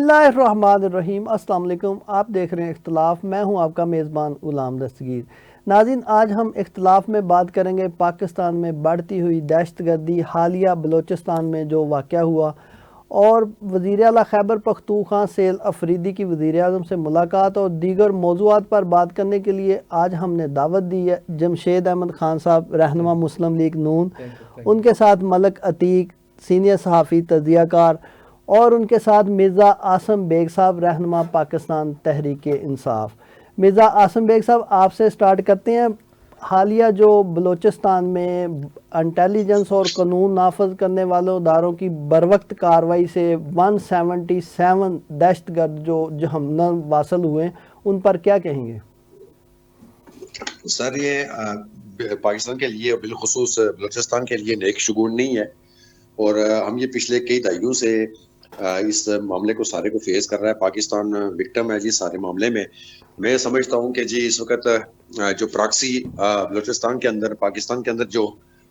اللہ الرحمن الرحیم۔ السلام علیکم، آپ دیکھ رہے ہیں اختلاف، میں ہوں آپ کا میزبان غلام دستگیر۔ ناظرین، آج ہم اختلاف میں بات کریں گے پاکستان میں بڑھتی ہوئی دہشت گردی، حالیہ بلوچستان میں جو واقعہ ہوا، اور وزیر اعلیٰ خیبر پختونخوا سیل افریدی کی وزیر اعظم سے ملاقات اور دیگر موضوعات پر بات کرنے کے لیے آج ہم نے دعوت دی ہے جمشید احمد خان صاحب، رہنما مسلم لیگ نون، ان کے ساتھ ملک عتیق، سینئر صحافی تجزیہ کار، اور ان کے ساتھ مرزا عاصم بیگ صاحب، رہنما پاکستان تحریک انصاف۔ مرزا عاصم بیگ صاحب، آپ سے سٹارٹ کرتے ہیں۔ حالیہ جو بلوچستان میں انٹیلیجنس اور قانون نافذ کرنے والوں اداروں کی بروقت کارروائی سے 177 دہشت گرد جو جہنم واصل ہوئے ہیں، ان پر کیا کہیں گے؟ سر، یہ پاکستان کے لیے بالخصوص بلوچستان کے لیے نیک شگون نہیں ہے، اور ہم یہ پچھلے کئی دہائیوں سے اس معاملے کو سارے کو فیس کر رہا ہے۔ پاکستان وکٹم ہے جی سارے معاملے میں۔ میں سمجھتا ہوں کہ جی اس وقت جو پراکسی بلوچستان کے اندر، پاکستان کے اندر جو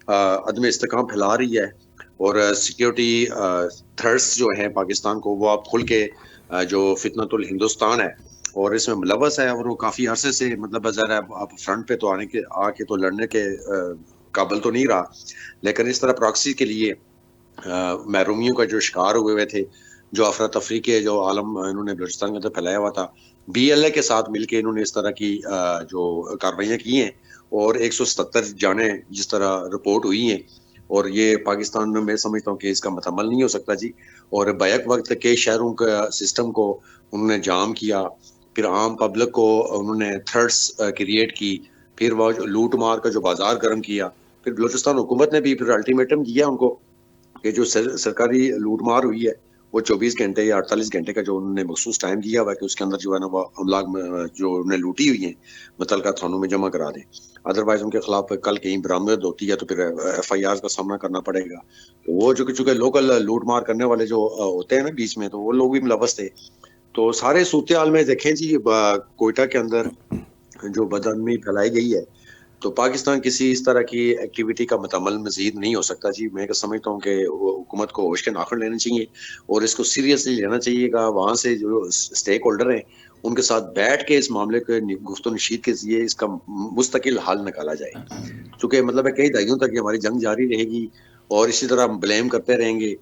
عدم استحکام پھیلا رہی ہے، اور سیکیورٹی تھریٹس جو ہیں پاکستان کو، وہ اب کھل کے جو فتنۃ الہندوستان ہے اور اس میں ملوث ہے، اور وہ کافی عرصے سے مطلب ظاہر ہے اب فرنٹ پہ تو آ کے تو لڑنے کے قابل تو نہیں رہا، لیکن اس طرح پراکسی کے لیے محرومیوں کا جو شکار ہوئے تھے، جو افراتفری کے جو عالم انہوں نے بلوچستان کے اندر پھیلایا ہوا تھا، بی ایل اے کے ساتھ مل کے انہوں نے اس طرح کی جو کاروائیاں کی ہیں، اور 177 جانیں جس طرح رپورٹ ہوئی ہیں، اور یہ پاکستان میں سمجھتا ہوں کہ اس کا متعمل نہیں ہو سکتا جی۔ اور بیک وقت کے شہروں کا سسٹم کو انہوں نے جام کیا، پھر عام پبلک کو انہوں نے تھریٹس کریٹ کی، پھر وہ لوٹ مار کا جو بازار گرم کیا، پھر بلوچستان حکومت نے بھی پھر الٹیمیٹم دیا ان کو کہ جو سرکاری لوٹ مار ہوئی ہے وہ 24 گھنٹے یا 48 گھنٹے کا جو انہوں نے مخصوص ٹائم دیا ہوا ہے کہ اس کے اندر جو ہے نا وہ املاک جو انہوں نے لوٹی ہوئی ہیں متعلقہ تھانوں میں جمع کرا دیں، ادروائز ان کے خلاف کل کہیں برآمد ہوتی ہے تو پھر ایف آئی آر کا سامنا کرنا پڑے گا۔ تو وہ جو چونکہ لوکل لوٹ مار کرنے والے جو ہوتے ہیں نا بیچ میں، تو وہ لوگ بھی ملوث تھے۔ تو سارے صورتحال میں دیکھیں جی، کوئٹہ کے اندر جو بدامنی پھیلائی گئی ہے، تو پاکستان کسی اس طرح کی ایکٹیویٹی کا متعمل مزید نہیں ہو سکتا جی۔ میں سمجھتا ہوں کہ حکومت کو ہوش کے ناخن لینے چاہیے اور اس کو سیریسلی لینا چاہیے گا۔ وہاں سے جو اسٹیک ہولڈر ہیں ان کے ساتھ بیٹھ کے اس معاملے کے گفت و نشید کے ذریعے اس کا مستقل حل نکالا جائے، چونکہ مطلب ہے کئی دہائیوں تک ہماری جنگ جاری رہے گی اور اسی طرح بلیم کرتے رہیں گے۔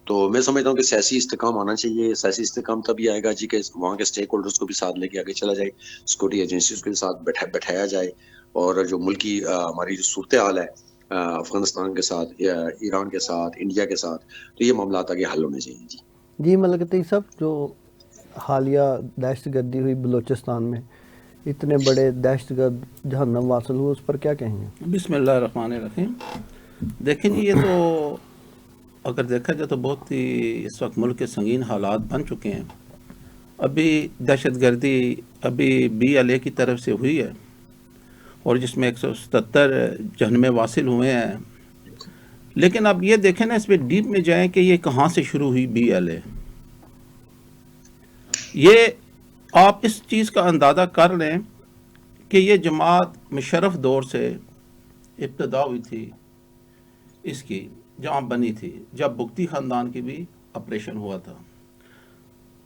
تو میں سمجھتا ہوں کہ سیاسی استحکام آنا چاہیے۔ سیاسی استحکام تبھی آئے گا جی کہ وہاں کے اسٹیک ہولڈرز کو بھی ساتھ لے کے آگے چلا جائے، سیکورٹی ایجنسیز کے ساتھ بٹھایا جائے، اور جو ملکی ہماری جو صورتحال ہے افغانستان کے ساتھ، ایران کے ساتھ، انڈیا کے ساتھ، تو یہ معاملات آگے حل ہونے چاہیے جی۔ جی ملک عتیق صاحب، جو حالیہ دہشت گردی ہوئی بلوچستان میں، اتنے بڑے دہشت گرد جہنم واصل ہوئے، اس پر کیا کہیں گے؟ بسم اللہ الرحمن الرحیم۔ دیکھیں جی، یہ تو اگر دیکھا جائے تو بہت ہی اس وقت ملک کے سنگین حالات بن چکے ہیں۔ ابھی دہشت گردی ابھی بی ایل اے کی طرف سے ہوئی ہے، اور جس میں 177 جہنمیں واصل ہوئے ہیں، لیکن اب یہ دیکھیں نا، اس میں ڈیپ میں جائیں کہ یہ کہاں سے شروع ہوئی بی ایل اے۔ یہ آپ اس چیز کا اندازہ کر لیں کہ یہ جماعت مشرف دور سے ابتدا ہوئی تھی اس کی، جہاں بنی تھی جب بگٹی خاندان کی بھی آپریشن ہوا تھا۔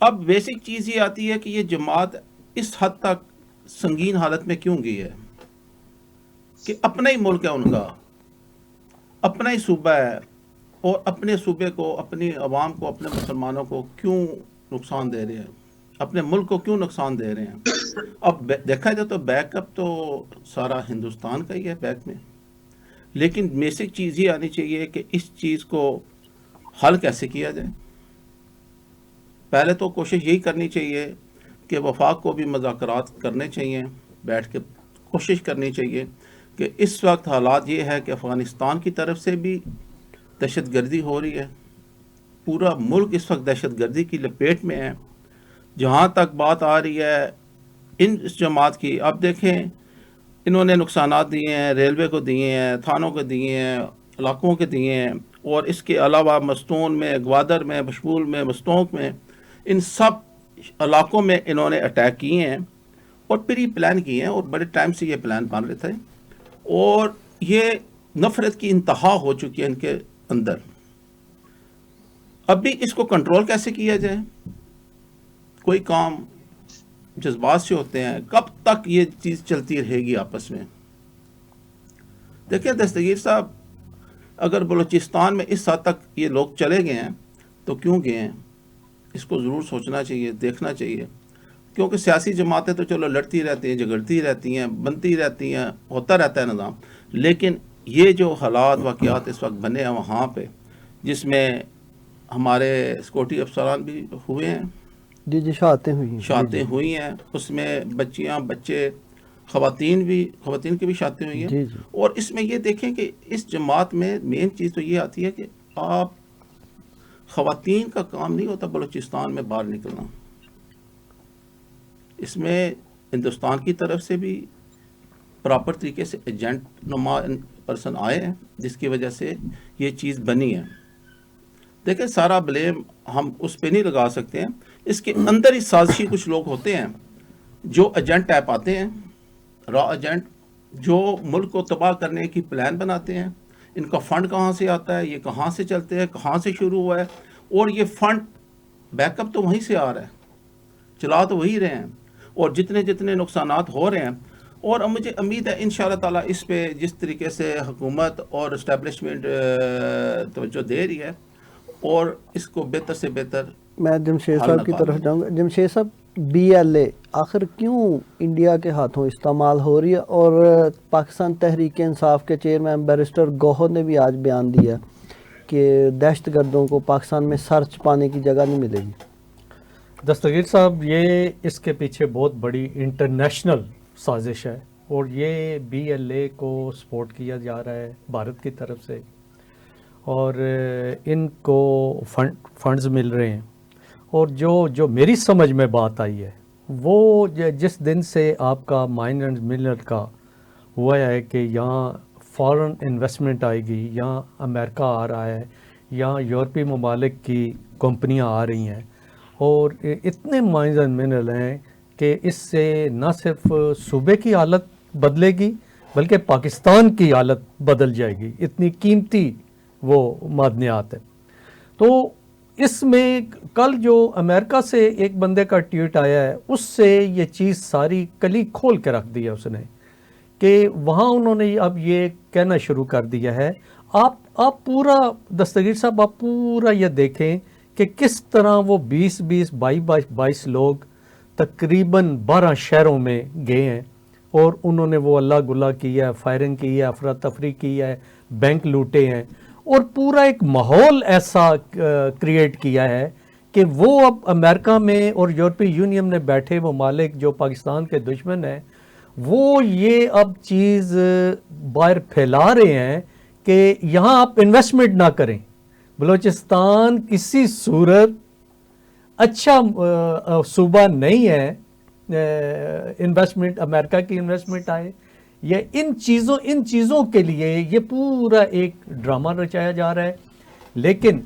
اب بیسک چیز یہ آتی ہے کہ یہ جماعت اس حد تک سنگین حالت میں کیوں گئی ہے کہ اپنا ہی ملک ہے ان کا، اپنا ہی صوبہ ہے، اور اپنے صوبے کو، اپنی عوام کو، اپنے مسلمانوں کو کیوں نقصان دے رہے ہیں، اپنے ملک کو کیوں نقصان دے رہے ہیں۔ اب دیکھا جائے تو بیک اپ تو سارا ہندوستان کا ہی ہے بیک میں، لیکن بیسک چیز یہ آنی چاہیے کہ اس چیز کو حل کیسے کیا جائے۔ پہلے تو کوشش یہی کرنی چاہیے کہ وفاق کو بھی مذاکرات کرنے چاہیے، بیٹھ کے کوشش کرنی چاہیے کہ اس وقت حالات یہ ہے کہ افغانستان کی طرف سے بھی دہشت گردی ہو رہی ہے، پورا ملک اس وقت دہشت گردی کی لپیٹ میں ہے۔ جہاں تک بات آ رہی ہے اس جماعت کی، اب دیکھیں انہوں نے نقصانات دیے ہیں، ریلوے کو دیے ہیں، تھانوں کو دیے ہیں، علاقوں کے دیے ہیں، اور اس کے علاوہ مستون میں، گوادر میں، بشمول میں، مستونک میں، ان سب علاقوں میں انہوں نے اٹیک کیے ہیں، اور پری پلان کیے ہیں، اور بڑے ٹائم سے یہ پلان بن رہے تھے، اور یہ نفرت کی انتہا ہو چکی ہے ان کے اندر۔ اب بھی اس کو کنٹرول کیسے کیا جائے؟ کوئی کام جذبات سے ہوتے ہیں. کب تک یہ چیز چلتی رہے گی آپس میں؟ دیکھیں دستگیر صاحب، اگر بلوچستان میں اس حد تک یہ لوگ چلے گئے ہیں تو کیوں گئے ہیں؟ اس کو ضرور سوچنا چاہیے، دیکھنا چاہیے. کیونکہ سیاسی جماعتیں تو چلو لڑتی رہتی ہیں، جھگڑتی رہتی ہیں، بنتی رہتی ہیں، ہوتا رہتا ہے نظام. لیکن یہ جو حالات واقعات اس وقت بنے ہیں وہاں پہ، جس میں ہمارے سیکورٹی افسران بھی ہوئے ہیں، جی جی شہادتیں ہوئی ہیں. شہادتیں ہوئی ہیں، اس میں بچیاں بچے خواتین کی بھی شہادتیں ہوئی ہیں. جی جی اور اس میں یہ دیکھیں کہ اس جماعت میں مین چیز تو یہ آتی ہے کہ آپ خواتین کا کام نہیں ہوتا بلوچستان میں باہر نکلنا. اس میں ہندوستان کی طرف سے بھی پراپر طریقے سے ایجنٹ نما پرسن آئے ہیں، جس کی وجہ سے یہ چیز بنی ہے. دیکھیں سارا بلیم ہم اس پہ نہیں لگا سکتے ہیں. اس کے اندر ہی سازشی کچھ لوگ ہوتے ہیں جو ایجنٹ ٹائپ آتے ہیں، را ایجنٹ، جو ملک کو تباہ کرنے کی پلان بناتے ہیں. ان کا فنڈ کہاں سے آتا ہے، یہ کہاں سے چلتے ہیں، کہاں سے شروع ہوا ہے، اور یہ فنڈ بیک اپ تو وہیں سے آ رہا ہے، چلا تو وہی رہے ہیں. اور جتنے نقصانات ہو رہے ہیں، اور مجھے امید ہے انشاءاللہ تعالیٰ اس پہ جس طریقے سے حکومت اور اسٹیبلشمنٹ توجہ دے رہی ہے، اور اس کو بہتر سے بہتر. میں جمشید صاحب کی طرف جاؤں گا. جمشید صاحب، BLA آخر کیوں انڈیا کے ہاتھوں استعمال ہو رہی ہے؟ اور پاکستان تحریک انصاف کے چیئرمین بیرسٹر گوہر نے بھی آج بیان دیا کہ دہشت گردوں کو پاکستان میں سر چھپانے کی جگہ نہیں ملے گی. دستگیر صاحب، یہ اس کے پیچھے بہت بڑی انٹرنیشنل سازش ہے، اور یہ BLA کو سپورٹ کیا جا رہا ہے بھارت کی طرف سے، اور ان کو فنڈز مل رہے ہیں. اور جو میری سمجھ میں بات آئی ہے، وہ جس دن سے آپ کا مائن اینڈ منرل کا ہوا ہے کہ یہاں فارن انویسٹمنٹ آئے گی، یہاں امریکہ آ رہا ہے، یہاں یورپی ممالک کی کمپنیاں آ رہی ہیں، اور اتنے مائنز اینڈ منرل ہیں کہ اس سے نہ صرف صوبے کی حالت بدلے گی بلکہ پاکستان کی حالت بدل جائے گی. اتنی قیمتی وہ معدنیات ہیں. تو اس میں کل جو امریکہ سے ایک بندے کا ٹویٹ آیا ہے، اس سے یہ چیز ساری کلی کھول کے رکھ دی ہے اس نے، کہ وہاں انہوں نے اب یہ کہنا شروع کر دیا ہے. آپ پورا دستگیر صاحب، آپ پورا یہ دیکھیں کہ کس طرح وہ 22 لوگ تقریباً 12 شہروں میں گئے ہیں، اور انہوں نے وہ اللہ گلا کیا ہے، فائرنگ کی ہے، افراتفری کی ہے، بینک لوٹے ہیں، اور پورا ایک ماحول ایسا کریٹ کیا ہے کہ وہ اب امریکہ میں اور یورپی یونین میں بیٹھے ممالک جو پاکستان کے دشمن ہیں، وہ یہ اب چیز باہر پھیلا رہے ہیں کہ یہاں آپ انویسٹمنٹ نہ کریں. بلوچستان کسی صورت اچھا صوبہ نہیں ہے انویسٹمنٹ، امریکہ کی انویسٹمنٹ آئے. یہ ان چیزوں کے لیے یہ پورا ایک ڈرامہ رچایا جا رہا ہے. لیکن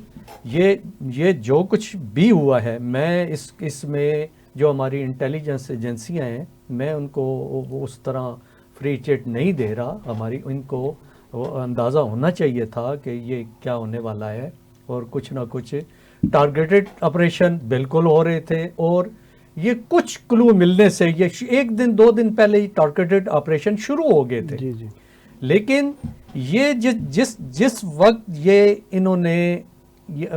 یہ جو کچھ بھی ہوا ہے، میں اس میں جو ہماری انٹیلیجنس ایجنسیاں ہیں، میں ان کو اس طرح فری چٹ نہیں دے رہا. ان کو اندازہ ہونا چاہیے تھا کہ یہ کیا ہونے والا ہے، اور کچھ نہ کچھ ٹارگیٹڈ آپریشن بالکل ہو رہے تھے. اور یہ کچھ کلو ملنے سے یہ 1 دن 2 دن پہلے ٹارگیٹڈ آپریشن شروع ہو گئے تھے. جی جی. لیکن یہ جس وقت یہ انہوں نے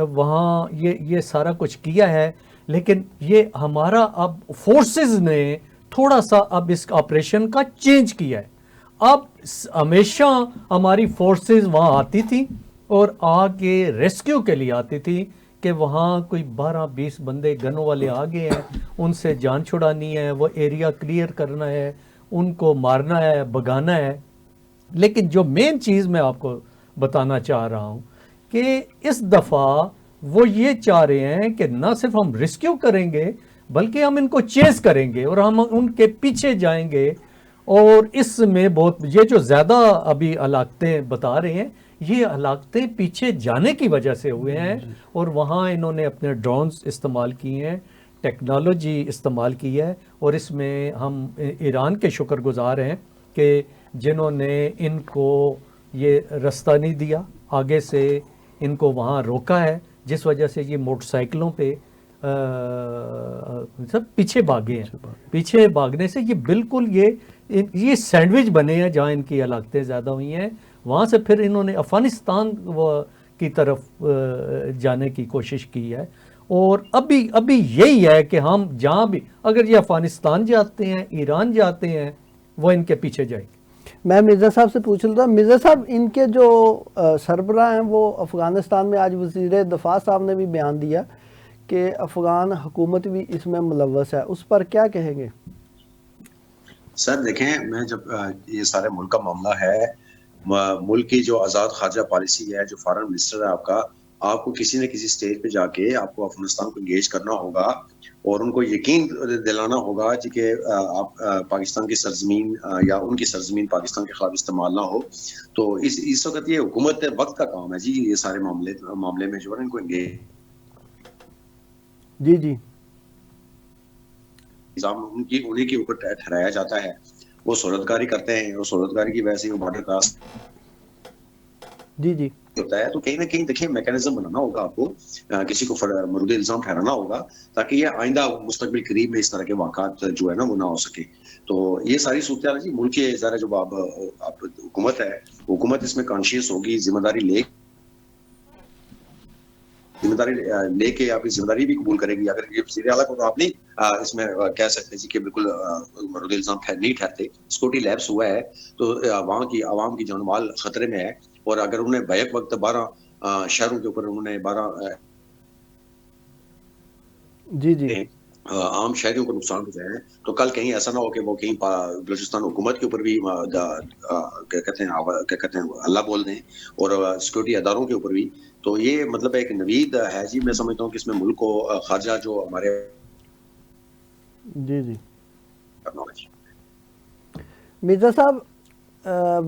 وہاں یہ سارا کچھ کیا ہے، لیکن یہ ہمارا اب فورسز نے تھوڑا سا اب اس آپریشن کا چینج کیا ہے. اب ہمیشہ ہماری فورسز وہاں آتی تھی اور آ کے ریسکیو کے لیے آتی تھی کہ وہاں کوئی 12-20 بندے گنوں والے آ گئے ہیں، ان سے جان چھڑانی ہے، وہ ایریا کلیئر کرنا ہے، ان کو مارنا ہے، بگانا ہے. لیکن جو مین چیز میں آپ کو بتانا چاہ رہا ہوں کہ اس دفعہ وہ یہ چاہ رہے ہیں کہ نہ صرف ہم ریسکیو کریں گے بلکہ ہم ان کو چیز کریں گے اور ہم ان کے پیچھے جائیں گے. اور اس میں بہت یہ جو زیادہ ابھی ہلاکتیں بتا رہے ہیں، یہ ہلاکتیں پیچھے جانے کی وجہ سے ہوئے ہیں. اور وہاں انہوں نے اپنے ڈرونز استعمال کیے ہیں، ٹیکنالوجی استعمال کی ہے. اور اس میں ہم ایران کے شکر گزار ہیں کہ جنہوں نے ان کو یہ رستہ نہیں دیا، آگے سے ان کو وہاں روکا ہے، جس وجہ سے یہ موٹر سائیکلوں پہ سب پیچھے بھاگے ہیں. پیچھے بھاگنے سے یہ بالکل یہ سینڈوچ بنے ہیں جہاں ان کی علاقتیں زیادہ ہوئی ہیں. وہاں سے پھر انہوں نے افغانستان کی طرف جانے کی کوشش کی ہے. اور ابھی یہی ہے کہ ہم جہاں بھی اگر یہ افغانستان جاتے ہیں، ایران جاتے ہیں، وہ ان کے پیچھے جائیں گے. میں مرزا صاحب سے پوچھ رہا تھا، مرزا صاحب ان کے جو سربراہ ہیں وہ افغانستان میں، آج وزیر دفاع صاحب نے بھی بیان دیا کہ افغان حکومت بھی اس میں ملوث ہے، اس پر کیا کہیں گے؟ سر دیکھیں، میں جب یہ سارے ملک کا معاملہ ہے، ملک کی جو آزاد خارجہ پالیسی ہے، جو فارن منسٹر ہے آپ کو کسی نہ کسی سٹیج پہ جا کے آپ کو افغانستان کو انگیج کرنا ہوگا اور ان کو یقین دلانا ہوگا کہ آپ پاکستان کی سرزمین یا ان کی سرزمین پاکستان کے خلاف استعمال نہ ہو. تو اس وقت یہ حکومت وقت کا کام ہے جی، یہ سارے معاملے میں جو ہے ان کو انگیج جی نظام انہیں کے اوپر ٹھہرایا جاتا ہے. وہ سہولتکاری کرتے ہیں، وہ سہولتکاری کی وجہ سے وہ بارڈر کراس جی ہوتا ہے. تو کہیں نہ کہیں دیکھیں میکینزم بنانا ہوگا آپ کو، کسی کو مورد الزام ٹھہرانا ہوگا تاکہ یہ آئندہ مستقبل قریب میں اس طرح کے واقعات جو ہے نا وہ نہ ہو سکے. تو یہ ساری صورتحال جی ملک کے ذرا جو آپ حکومت ہے، حکومت اس میں کانشیس ہوگی، ذمہ داری لے کے آپ کی ذمہ داری بھی قبول کرے گی. اگر یہ وزیر اعلیٰ کو تو آپ نہیں اس میں کہہ سکتے جی کہ بالکل مورد الزام نہیں ٹھہرتے. سیکورٹی لیپس ہوا ہے تو وہاں کی عوام کی جان و مال خطرے میں ہے، اور اگر انہوں نے بیک وقت 12 شہروں کے اوپر انہوں نے 12 جی عام شہریوں کو نقصان پہنچایا ہے، تو کل کہیں ایسا نہ ہو کہ وہ کہیں بلوچستان حکومت کے اوپر بھی کیا کہتے ہیں اللہ بول دیں اور سیکورٹی اداروں کے اوپر بھی. تو یہ مطلب ایک نوید ہے جی. میں سمجھتا ہوں کہ اس میں ملک کو خارجہ جو ہمارے جی مرزا صاحب،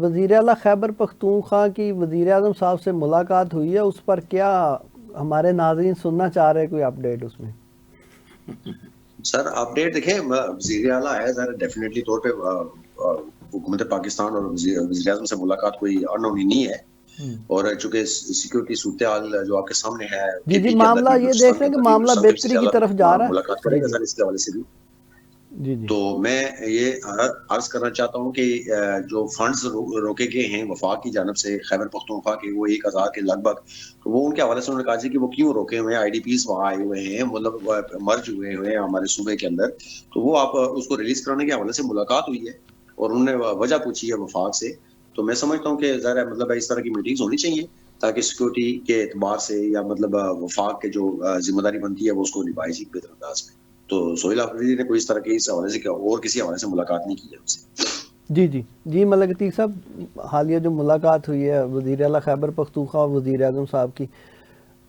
وزیر اعلیٰ خیبر پختونخوا کی وزیر اعظم صاحب سے ملاقات ہوئی ہے، اس پر کیا ہمارے ناظرین سننا چاہ رہے ہیں؟ کوئی اپڈیٹ اس میں؟ سر اپڈیٹ دیکھیں، وزیر اعلیٰ ہے ظاہر ڈیفینیٹلی طور پہ حکومت پاکستان اور وزیر اعظم سے ملاقات کوئی انہونی نہیں ہے. اور چونکہ سیکورٹی صورتحال جو آپ کے سامنے ہے جی معاملہ یہ دیکھ رہے ہیں کہ معاملہ بہتری کی طرف جا رہا ہے. ملاقات کرے گا سر اس کے حوالے سے بھی. جی تو میں یہ عرض کرنا چاہتا ہوں کہ جو فنڈز روکے گئے ہیں وفاق کی جانب سے خیبر پختونخوا کے، وہ 1000 کے لگ بھگ، تو وہ ان کے حوالے سے انہوں نے کہا جی کہ وہ کیوں روکے ہوئے ہیں. آئی ڈی پیز وہاں آئے ہوئے ہیں، مطلب مرج ہوئے ہیں ہمارے صوبے کے اندر. تو وہ آپ اس کو ریلیز کرانے کے حوالے سے ملاقات ہوئی ہے اور انہوں نے وجہ پوچھی ہے وفاق سے. تو میں سمجھتا ہوں کہ ظاہر ہے مطلب اس طرح کی میٹنگز ہونی چاہیے تاکہ سیکورٹی کے اعتبار سے یا مطلب وفاق کے جو ذمہ داری بنتی ہے وہ اس کو نبھائی جی بہتر انداز میں. تو سہیل آفریدی نے کوئی اس طرح کے اس حوالے سے اور کسی حوالے سے ملاقات نہیں کی ہے ان سے. جی ملک عتیق صاحب، حالیہ جو ملاقات ہوئی ہے وزیر اعلیٰ خیبر پختونخوا اور وزیر اعظم صاحب کی،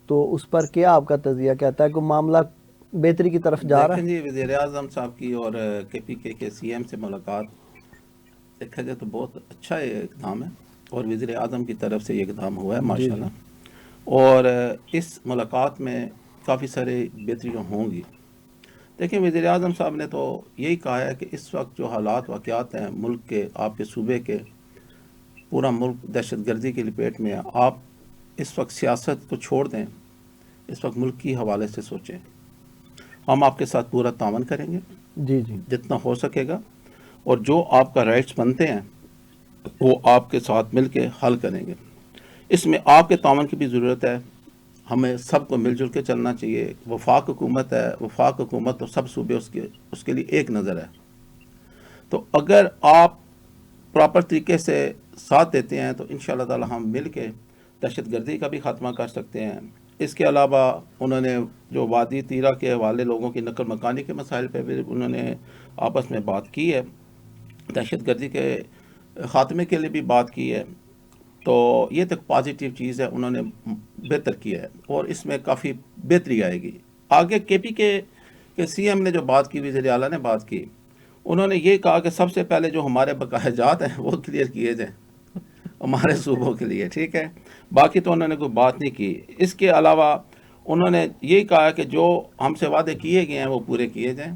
تو اس پر کیا آپ کا تجزیہ کہتا ہے کہ معاملہ بہتری کی طرف جا رہا ہے؟ جی وزیر اعظم صاحب کی اور کے پی کے سی ایم سے ملاقات دیکھا جائے تو بہت اچھا اقدام ہے، اور وزیر اعظم کی طرف سے یہ اقدام ہوا ہے ماشاءاللہ. اور اس ملاقات میں کافی سارے بہتریاں ہوں گی. دیکھیں وزیر اعظم صاحب نے تو یہی کہا ہے کہ اس وقت جو حالات واقعات ہیں ملک کے، آپ کے صوبے کے، پورا ملک دہشت گردی کی لپیٹ میں ہے. آپ اس وقت سیاست کو چھوڑ دیں، اس وقت ملک کی حوالے سے سوچیں. ہم آپ کے ساتھ پورا تعاون کریں گے جی جتنا ہو سکے گا، اور جو آپ کا رائٹس بنتے ہیں وہ آپ کے ساتھ مل کے حل کریں گے. اس میں آپ کے تعاون کی بھی ضرورت ہے. ہمیں سب کو مل جل کے چلنا چاہیے. وفاق حکومت ہے، وفاق حکومت تو سب صوبے اس کے لیے ایک نظر ہے. تو اگر آپ پراپر طریقے سے ساتھ دیتے ہیں تو انشاءاللہ تعالی ہم مل کے دہشت گردی کا بھی خاتمہ کر سکتے ہیں. اس کے علاوہ انہوں نے جو وادی تیرا کے حوالے لوگوں کی نقل مکانی کے مسائل پہ بھی انہوں نے آپس میں بات کی ہے، دہشت گردی کے خاتمے کے لیے بھی بات کی ہے. تو یہ تک پازیٹیو چیز ہے، انہوں نے بہتر کیا ہے اور اس میں کافی بہتری آئے گی. آگے کے پی کے سی ایم نے جو بات کی، وزیر اعلیٰ نے بات کی، انہوں نے یہ کہا کہ سب سے پہلے جو ہمارے بقایا جات ہیں وہ کلیئر کیے جائیں ہمارے صوبوں کے لیے، ٹھیک ہے. باقی تو انہوں نے کوئی بات نہیں کی. اس کے علاوہ انہوں نے یہی کہا کہ جو ہم سے وعدے کیے گئے ہیں وہ پورے کیے جائیں.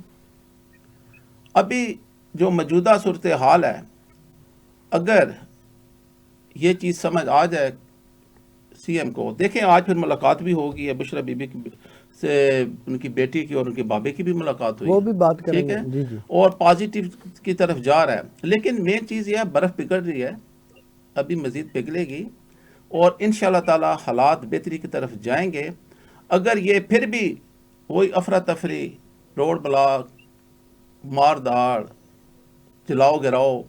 ابھی جو موجودہ صورتحال ہے، اگر یہ چیز سمجھ آ جائے سی ایم کو، دیکھیں آج پھر ملاقات بھی ہوگی ہے بشرا بی بی سے ان کی بیٹی کی اور ان کے بابے کی بھی ملاقات ہوئی وہ بھی بات کریں ٹھیک گے ہے جی جی اور پازیٹیو کی طرف جا رہا ہے. لیکن مین چیز یہ ہے برف پگھل رہی ہے, ابھی مزید پگھلے گی اور انشاءاللہ تعالی حالات بہتری کی طرف جائیں گے. اگر یہ پھر بھی وہی افراتفری, روڈ بلاک, مار داڑ, جلاؤ گراؤ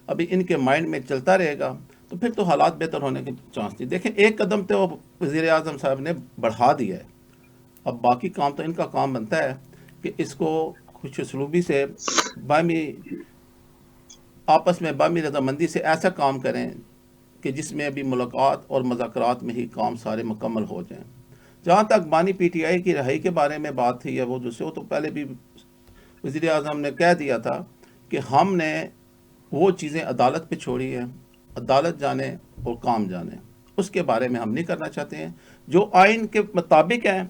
ابھی ان کے مائنڈ میں چلتا رہے گا تو پھر تو حالات بہتر ہونے کے چانس نہیں. دیکھیں ایک قدم تو وزیر اعظم صاحب نے بڑھا دیا ہے, اب باقی کام تو ان کا کام بنتا ہے کہ اس کو خوش اسلوبی سے باہمی آپس میں باہمی رضامندی سے ایسا کام کریں کہ جس میں ابھی ملاقات اور مذاکرات میں ہی کام سارے مکمل ہو جائیں. جہاں تک بانی پی ٹی آئی کی رہائی کے بارے میں بات تھی ہے وہ دوسرے, وہ تو پہلے بھی وزیر اعظم نے کہہ دیا تھا کہ ہم نے وہ چیزیں عدالت پہ چھوڑی ہیں, عدالت جانے اور کام جانے, اس کے بارے میں ہم نہیں کرنا چاہتے ہیں. جو آئین کے مطابق ہیں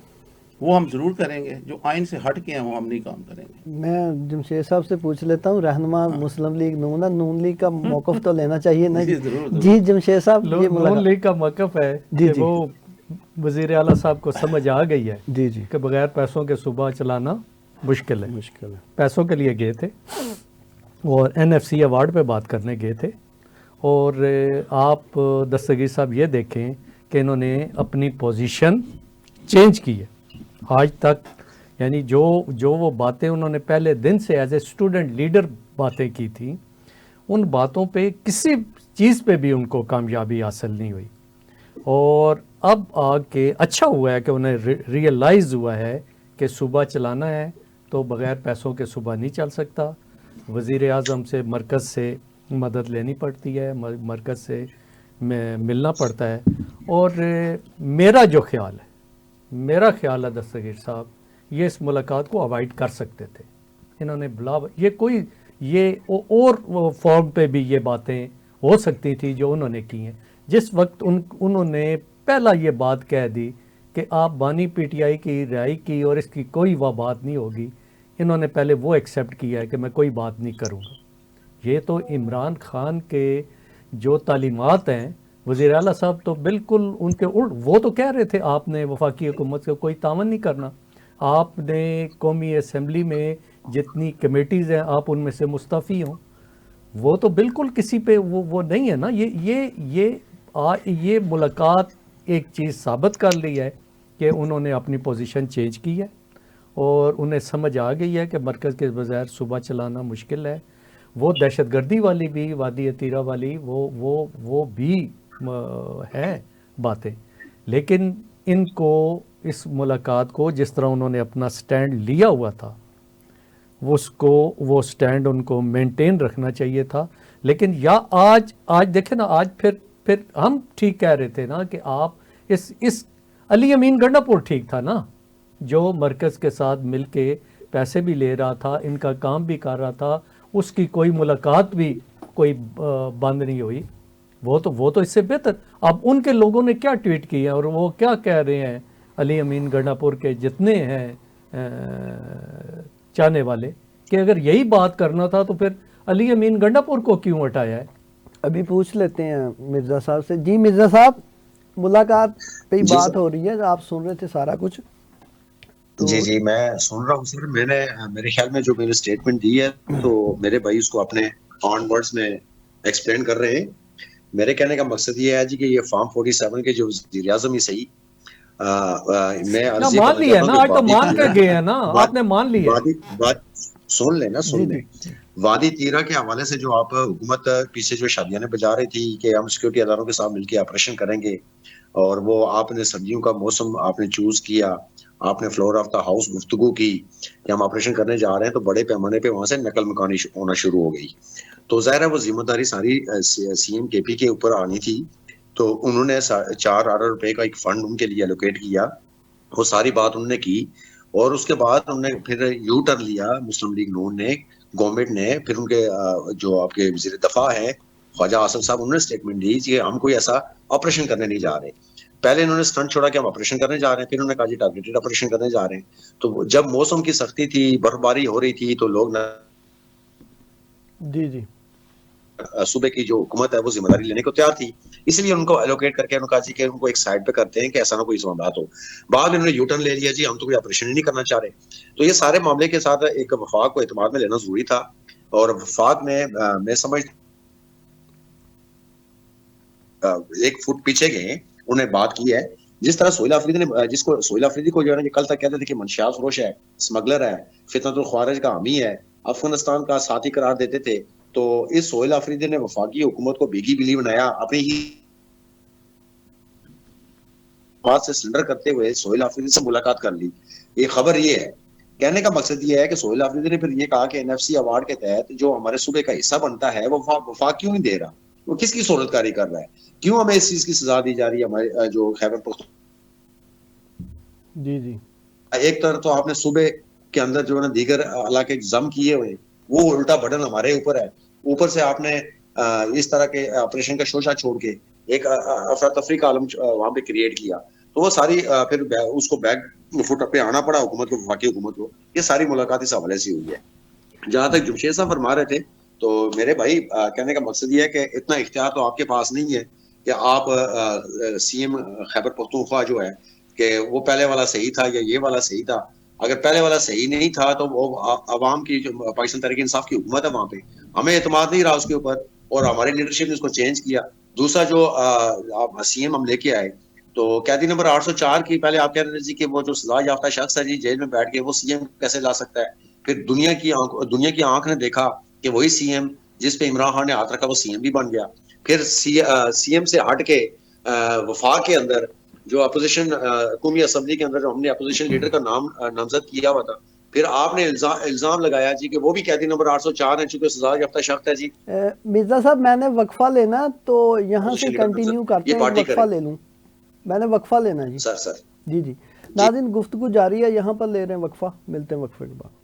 وہ ہم ضرور کریں گے, جو آئین سے ہٹ کے ہیں وہ ہم نہیں کام کریں گے. میں جمشید صاحب سے پوچھ لیتا ہوں, رہنما مسلم لیگ نون لیگ کا موقف تو لینا چاہیے نا جی ضرور ضرور. جی جمشید صاحب یہ نون لیگ کا موقف ہے جی کہ جی وہ وزیر اعلیٰ صاحب کو سمجھ آ گئی ہے جی جی کہ بغیر پیسوں کے صوبہ چلانا مشکل ہے. مشکل ہے. پیسوں کے لیے گئے تھے اور این ایف سی ایوارڈ پہ بات کرنے گئے تھے. اور آپ دستگیر صاحب یہ دیکھیں کہ انہوں نے اپنی پوزیشن چینج کی ہے آج تک. یعنی جو وہ باتیں انہوں نے پہلے دن سے ایز اے اسٹوڈنٹ لیڈر باتیں کی تھیں, ان باتوں پہ کسی چیز پہ بھی ان کو کامیابی حاصل نہیں ہوئی. اور اب آ کے اچھا ہوا ہے کہ انہیں ریئلائز ہوا ہے کہ صوبہ چلانا ہے تو بغیر پیسوں کے صوبہ نہیں چل سکتا. وزیر اعظم سے مرکز سے مدد لینی پڑتی ہے, مرکز سے ملنا پڑتا ہے. اور میرا خیال ہے دستگیر صاحب, یہ اس ملاقات کو اوائڈ کر سکتے تھے. انہوں نے یہ اور فارم پہ بھی یہ باتیں ہو سکتی تھی جو انہوں نے کی ہیں. جس وقت انہوں نے پہلا یہ بات کہہ دی کہ آپ بانی پی ٹی آئی کی رہائی کی اور اس کی کوئی بات نہیں ہوگی, انہوں نے پہلے وہ ایکسیپٹ کیا ہے کہ میں کوئی بات نہیں کروں گا. یہ تو عمران خان کے جو تعلیمات ہیں, وزیر اعلیٰ صاحب تو بالکل ان کے وہ تو کہہ رہے تھے آپ نے وفاقی حکومت سے کوئی تعاون نہیں کرنا, آپ نے قومی اسمبلی میں جتنی کمیٹیز ہیں آپ ان میں سے مستعفی ہوں. وہ تو بالکل کسی پہ وہ نہیں ہے نا. یہ ملاقات ایک چیز ثابت کر لی ہے کہ انہوں نے اپنی پوزیشن چینج کی ہے اور انہیں سمجھ آ گئی ہے کہ مرکز کے بغیر صوبہ چلانا مشکل ہے. وہ دہشت گردی والی بھی, وادی عتیرہ والی وہ بھی ہے باتیں, لیکن ان کو اس ملاقات کو جس طرح انہوں نے اپنا سٹینڈ لیا ہوا تھا وہ سٹینڈ ان کو مینٹین رکھنا چاہیے تھا. لیکن آج دیکھیں نا, آج پھر ہم ٹھیک کہہ رہے تھے نا کہ آپ اس علی امین گنڈا پور ٹھیک تھا نا, جو مرکز کے ساتھ مل کے پیسے بھی لے رہا تھا, ان کا کام بھی کر رہا تھا, اس کی کوئی ملاقات بھی کوئی بند نہیں ہوئی. وہ تو اس سے بہتر. اب ان کے لوگوں نے کیا ٹویٹ کیا اور وہ کیا کہہ رہے ہیں علی امین گنڈا پور کے جتنے ہیں چاہنے والے, کہ اگر یہی بات کرنا تھا تو پھر علی امین گنڈا پور کو کیوں ہٹایا ہے. ابھی پوچھ لیتے ہیں مرزا صاحب سے. جی مرزا صاحب, ملاقات پہ ہی بات ہو رہی ہے, آپ سن رہے تھے سارا کچھ؟ جی میں سن رہا ہوں سر. میں نے میرے خیال میں جو میں نے اسٹیٹمنٹ دی ہے تو میرے بھائی اس کو اپنے آن ورڈز میں ایکسپلین کر رہے ہیں. میرے کہنے کا مقصد یہ ہے جی کہ یہ فارم 47 کے جو وزیر اعظم ہی صحیح, میں مان لیا نا, آج تو مان کے گئے ہیں نا, آپ نے مان لیا. بات سن لیں. وادی تیرہ کے حوالے سے جو آپ حکومت پیچھے جو شادیاں بجا رہی تھی کہ ہم سیکورٹی اداروں کے ساتھ مل کے آپریشن کریں گے, اور وہ آپ نے سبزیوں کا موسم آپ نے چوز کیا, آپ نے فلور آف دا ہاؤس گفتگو کی کہ ہم آپریشن کرنے جا رہے ہیں, تو بڑے پیمانے پہ وہاں سے نقل مکانی ہونا شروع ہو گئی. تو ظاہر ہے وہ ذمہ داری ساری سی ایم کے پی کے اوپر آنی تھی. تو انہوں نے 4 ارب روپے کا ایک فنڈ ان کے لیے الوکیٹ کیا, وہ ساری بات انہوں نے کی, اور اس کے بعد انہوں نے پھر یو ٹرن لیا مسلم لیگ نون نے, گورنمنٹ نے. پھر ان کے جو آپ کے وزیر دفاع ہیں خواجہ آصف صاحب, انہوں نے اسٹیٹمنٹ دی کہ ہم کوئی ایسا آپریشن کرنے نہیں جا رہے. پہلے انہوں نے سٹنٹ چھوڑا کہ ہم آپریشن کرنے جا رہے ہیں, پھر انہوں نے کہا جی ٹارگیٹڈ آپریشن کرنے جا رہے ہیں. تو جب موسم کی سختی تھی, برف باری ہو رہی تھی, تو لوگ جی صوبے کی جو حکومت ہے وہ ذمہ داری لینے کو تیار تھی، اس لیے ان کو الوکیٹ کر کے انہوں نے کہا جی کہ ان کو ایک سائڈ پہ کرتے ہیں کہ ایسا نہ کوئی معاملات ہو. بعد میں انہوں نے یو ٹرن لے لیا جی ہم تو کوئی آپریشن ہی نہیں کرنا چاہ رہے. تو یہ سارے معاملے کے ساتھ ایک وفاق کو اعتماد میں لینا ضروری تھا، اور وفاق میں سمجھ ایک فٹ پیچھے گئے، انہوں نے بات کی ہے. جس طرح سہیل آفریدی نے سہیل آفریدی کو جو ہے نا کل تک کہتے تھے کہ منشیات فروش ہے، اسمگلر ہے، فتنۃ الخوارج کا حامی ہے، افغانستان کا ساتھی قرار دیتے تھے. تو اس سہیل آفریدی نے وفاقی حکومت کو بھیگی بلی بنایا، اپنی ہی بات سے سلنڈر کرتے ہوئے سہیل آفریدی سے ملاقات کر لی. یہ خبر یہ ہے، کہنے کا مقصد یہ ہے کہ سہیل آفریدی نے پھر یہ کہا کہ NFC ایوارڈ کے تحت جو ہمارے صوبے کا حصہ بنتا ہے وہ وفاق کیوں نہیں دے رہا، وہ کس کی صورت کاری کر رہا ہے، کیوں ہمیں اس چیز کی سزا دی جا رہی ہے ہمارے جو خیبر پختونخوا. جی جی ایک طرف تو آپ نے صوبے کے اندر جو ہے نا دیگر علاقے ضم کیے ہوئے، وہ الٹا بٹن ہمارے اوپر ہے. اوپر سے آپ نے اس طرح کے آپریشن کا شوشہ چھوڑ کے ایک افراتفری کا عالم وہاں پہ کریٹ کیا. تو وہ ساری پھر اس کو بیک فٹ پہ آنا پڑا حکومت کو، وفاقی حکومت کو. یہ ساری ملاقات اس حوالے سے ہوئی ہے. جہاں تک جمشید صاحب فرما رہے تھے، تو میرے بھائی کہنے کا مقصد یہ ہے کہ اتنا اختیار تو آپ کے پاس نہیں ہے کہ آپ CM خیبر پختونخوا جو ہے کہ وہ پہلے والا صحیح تھا یا یہ والا صحیح تھا. اگر پہلے والا صحیح نہیں تھا تو وہ عوام کی جو پاکستان تحریک انصاف کی حکومت ہے وہاں پہ ہمیں اعتماد نہیں رہا اس کے اوپر، اور ہماری لیڈرشپ نے اس کو چینج کیا. دوسرا جو CM ہم لے کے آئے تو قیدی نمبر 804 کی پہلے آپ کہہ رہے تھے جی کہ وہ جو سزا یافتہ شخص ہے جی جیل میں بیٹھ کے وہ CM کیسے لا سکتا ہے. پھر دنیا کی آنکھ نے دیکھا کہ وہی CM جس پہ عمران خان نے ہاتھ رکھا وہ CM بھی بن گیا. پھر CM سے ہٹ کے وفاق کے اندر جو اپوزیشن قومی اسمبلی کے اندر جو ہم نے اپوزیشن لیڈر کا نام نامزد کیا ہوا تھا، پھر آپ نے الزام لگایا جی کہ وہ بھی قیدی نمبر 804 ہے چونکہ سزا یافتہ شخص ہے جی. مرزا صاحب میں نے وقفہ لینا تو یہاں سے کنٹینیو کرتے ہیں، پارٹی وقفہ لے لوں، میں نے وقفہ لینا جی. سر جی جی ناظرین گفتگو جاری ہے، یہاں پر لے رہے ہیں وقفہ، ملتے ہیں وقفے کے بعد.